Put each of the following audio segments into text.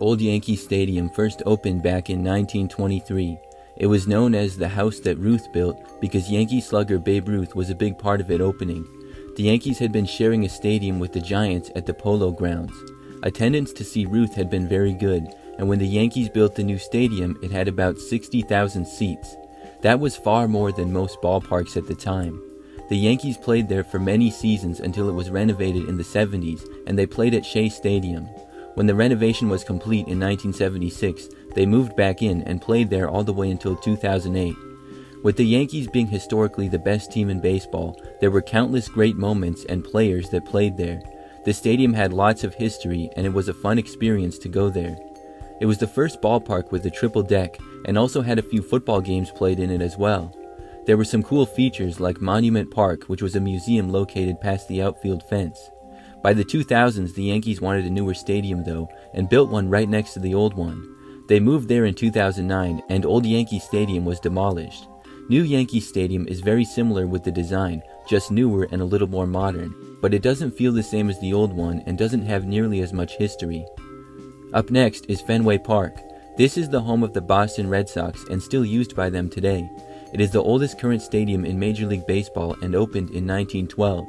Old Yankee Stadium first opened back in 1923. It was known as the house that Ruth built because Yankee slugger Babe Ruth was a big part of it opening. The Yankees had been sharing a stadium with the Giants at the Polo Grounds. Attendance to see Ruth had been very good, and when the Yankees built the new stadium, it had about 60,000 seats. That was far more than most ballparks at the time. The Yankees played there for many seasons until it was renovated in the 70s, and they played at Shea Stadium. When the renovation was complete in 1976, they moved back in and played there all the way until 2008. With the Yankees being historically the best team in baseball, there were countless great moments and players that played there. The stadium had lots of history, and it was a fun experience to go there. It was the first ballpark with a triple deck, and also had a few football games played in it as well. There were some cool features like Monument Park, which was a museum located past the outfield fence. By the 2000s, the Yankees wanted a newer stadium though, and built one right next to the old one. They moved there in 2009, and Old Yankee Stadium was demolished. New Yankee Stadium is very similar with the design, just newer and a little more modern, but it doesn't feel the same as the old one and doesn't have nearly as much history. Up next is Fenway Park. This is the home of the Boston Red Sox and still used by them today. It is the oldest current stadium in Major League Baseball and opened in 1912.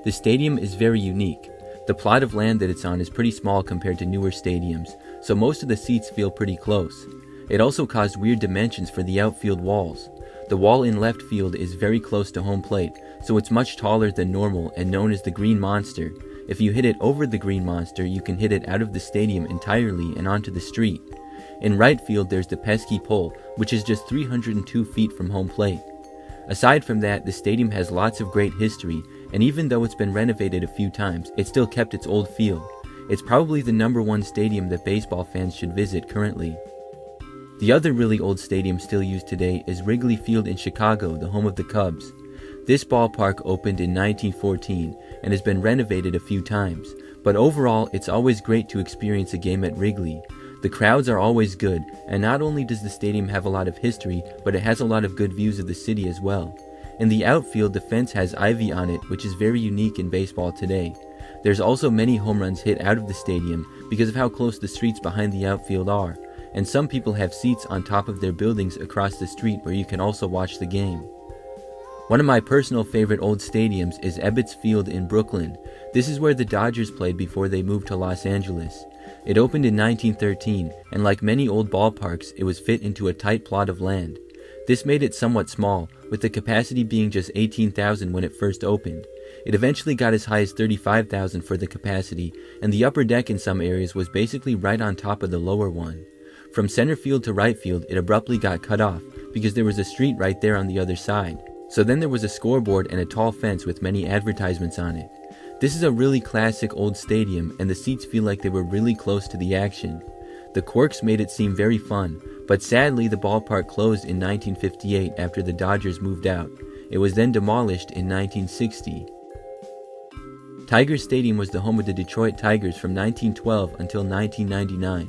The stadium is very unique. The plot of land that it's on is pretty small compared to newer stadiums, so most of the seats feel pretty close. It also caused weird dimensions for the outfield walls. The wall in left field is very close to home plate, so it's much taller than normal and known as the Green Monster. If you hit it over the Green Monster, you can hit it out of the stadium entirely and onto the street. In right field, there's the pesky pole, which is just 302 feet from home plate. Aside from that, the stadium has lots of great history, and even though it's been renovated a few times, it still kept its old feel. It's probably the #1 stadium that baseball fans should visit currently. The other really old stadium still used today is Wrigley Field in Chicago, the home of the Cubs. This ballpark opened in 1914 and has been renovated a few times, but overall it's always great to experience a game at Wrigley. The crowds are always good, and not only does the stadium have a lot of history, but it has a lot of good views of the city as well. In the outfield, the fence has ivy on it, which is very unique in baseball today. There's also many home runs hit out of the stadium because of how close the streets behind the outfield are, and some people have seats on top of their buildings across the street where you can also watch the game. One of my personal favorite old stadiums is Ebbets Field in Brooklyn. This is where the Dodgers played before they moved to Los Angeles. It opened in 1913, and like many old ballparks, it was fit into a tight plot of land. This made it somewhat small, with the capacity being just 18,000 when it first opened. It eventually got as high as 35,000 for the capacity, and the upper deck in some areas was basically right on top of the lower one. From center field to right field, it abruptly got cut off, because there was a street right there on the other side. So then there was a scoreboard and a tall fence with many advertisements on it. This is a really classic old stadium, and the seats feel like they were really close to the action. The quirks made it seem very fun, but sadly the ballpark closed in 1958 after the Dodgers moved out. It was then demolished in 1960. Tiger Stadium was the home of the Detroit Tigers from 1912 until 1999.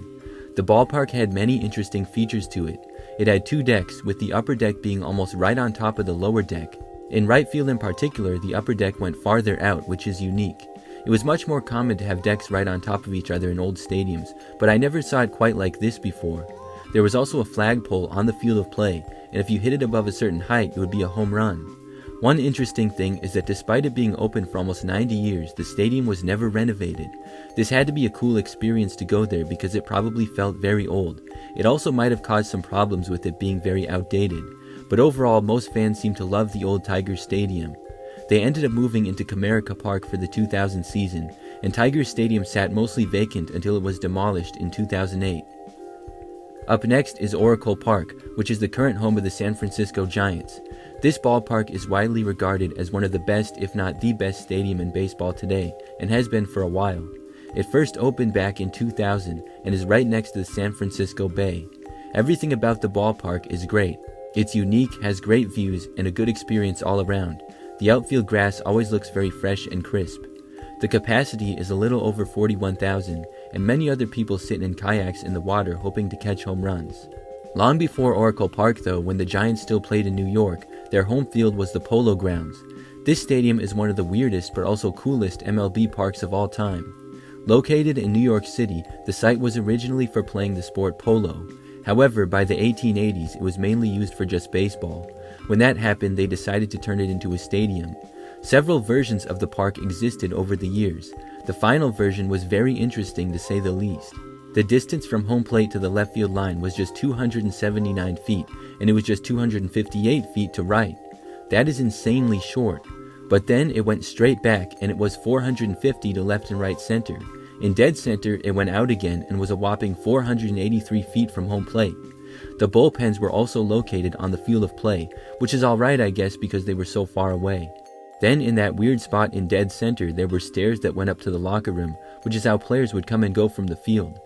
The ballpark had many interesting features to it. It had 2 decks, with the upper deck being almost right on top of the lower deck. In right field in particular, the upper deck went farther out, which is unique. It was much more common to have decks right on top of each other in old stadiums, but I never saw it quite like this before. There was also a flagpole on the field of play, and if you hit it above a certain height, it would be a home run. One interesting thing is that despite it being open for almost 90 years, the stadium was never renovated. This had to be a cool experience to go there because it probably felt very old. It also might have caused some problems with it being very outdated. But overall, most fans seem to love the old Tigers Stadium. They ended up moving into Comerica Park for the 2000 season, and Tigers Stadium sat mostly vacant until it was demolished in 2008. Up next is Oracle Park, which is the current home of the San Francisco Giants. This ballpark is widely regarded as one of the best, if not the best stadium in baseball today, and has been for a while. It first opened back in 2000 and is right next to the San Francisco Bay. Everything about the ballpark is great. It's unique, has great views, and a good experience all around. The outfield grass always looks very fresh and crisp. The capacity is a little over 41,000, and many other people sit in kayaks in the water hoping to catch home runs. Long before Oracle Park though, when the Giants still played in New York, their home field was the Polo Grounds. This stadium is one of the weirdest but also coolest MLB parks of all time. Located in New York City, the site was originally for playing the sport polo. However, by the 1880s, it was mainly used for just baseball. When that happened, they decided to turn it into a stadium. Several versions of the park existed over the years. The final version was very interesting to say the least. The distance from home plate to the left field line was just 279 feet, and it was just 258 feet to right. That is insanely short. But then it went straight back, and it was 450 to left and right center. In dead center, it went out again and was a whopping 483 feet from home plate. The bullpens were also located on the field of play, which is alright I guess because they were so far away. Then in that weird spot in dead center, there were stairs that went up to the locker room, which is how players would come and go from the field.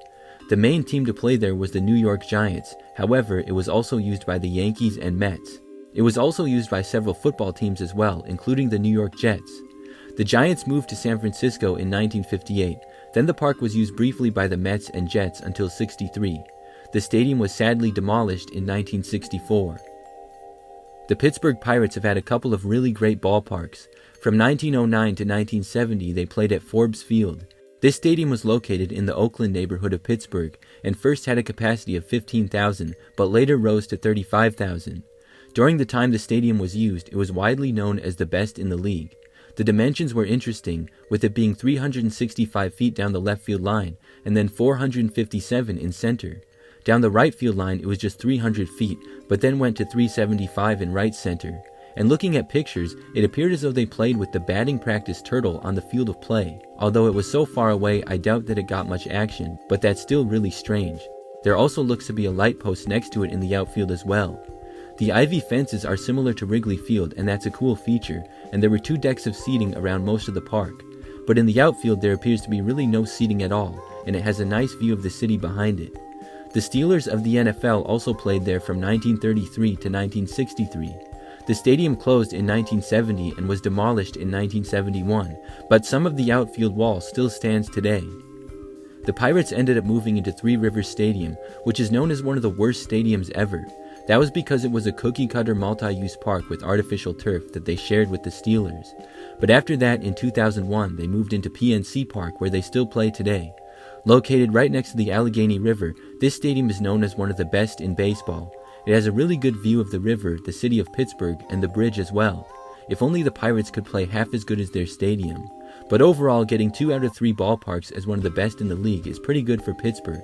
The main team to play there was the New York Giants. However, it was also used by the Yankees and Mets. It was also used by several football teams as well, including the New York Jets. The Giants moved to San Francisco in 1958. Then the park was used briefly by the Mets and Jets until '63. The stadium was sadly demolished in 1964. The Pittsburgh Pirates have had a couple of really great ballparks. From 1909 to 1970, they played at Forbes Field. This stadium was located in the Oakland neighborhood of Pittsburgh and first had a capacity of 15,000, but later rose to 35,000. During the time the stadium was used, it was widely known as the best in the league. The dimensions were interesting, with it being 365 feet down the left field line and then 457 in center. Down the right field line, it was just 300 feet, but then went to 375 in right center. And looking at pictures, it appeared as though they played with the batting practice turtle on the field of play. Although it was so far away, I doubt that it got much action, but that's still really strange. There also looks to be a light post next to it in the outfield as well. The ivy fences are similar to Wrigley Field, and that's a cool feature, and there were 2 decks of seating around most of the park. But in the outfield there appears to be really no seating at all, and it has a nice view of the city behind it. The Steelers of the NFL also played there from 1933 to 1963. The stadium closed in 1970 and was demolished in 1971, but some of the outfield wall still stands today. The Pirates ended up moving into Three Rivers Stadium, which is known as one of the worst stadiums ever. That was because it was a cookie-cutter multi-use park with artificial turf that they shared with the Steelers. But after that, in 2001, they moved into PNC Park, where they still play today. Located right next to the Allegheny River, this stadium is known as one of the best in baseball. It has a really good view of the river, the city of Pittsburgh, and the bridge as well. If only the Pirates could play half as good as their stadium. But overall, getting 2 out of 3 ballparks as one of the best in the league is pretty good for Pittsburgh.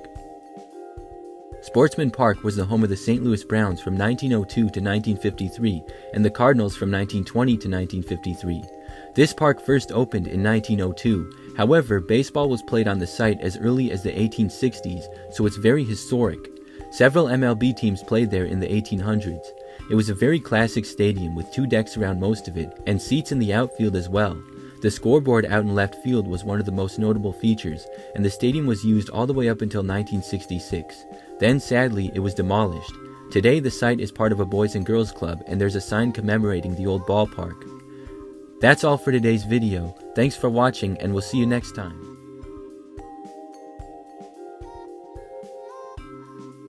Sportsman Park was the home of the St. Louis Browns from 1902 to 1953 and the Cardinals from 1920 to 1953. This park first opened in 1902. However, baseball was played on the site as early as the 1860s, so it's very historic. Several MLB teams played there in the 1800s. It was a very classic stadium with 2 decks around most of it and seats in the outfield as well. The scoreboard out in left field was one of the most notable features, and the stadium was used all the way up until 1966. Then, sadly, it was demolished. Today, the site is part of a Boys and Girls Club, and there's a sign commemorating the old ballpark. That's all for today's video. Thanks for watching, and we'll see you next time.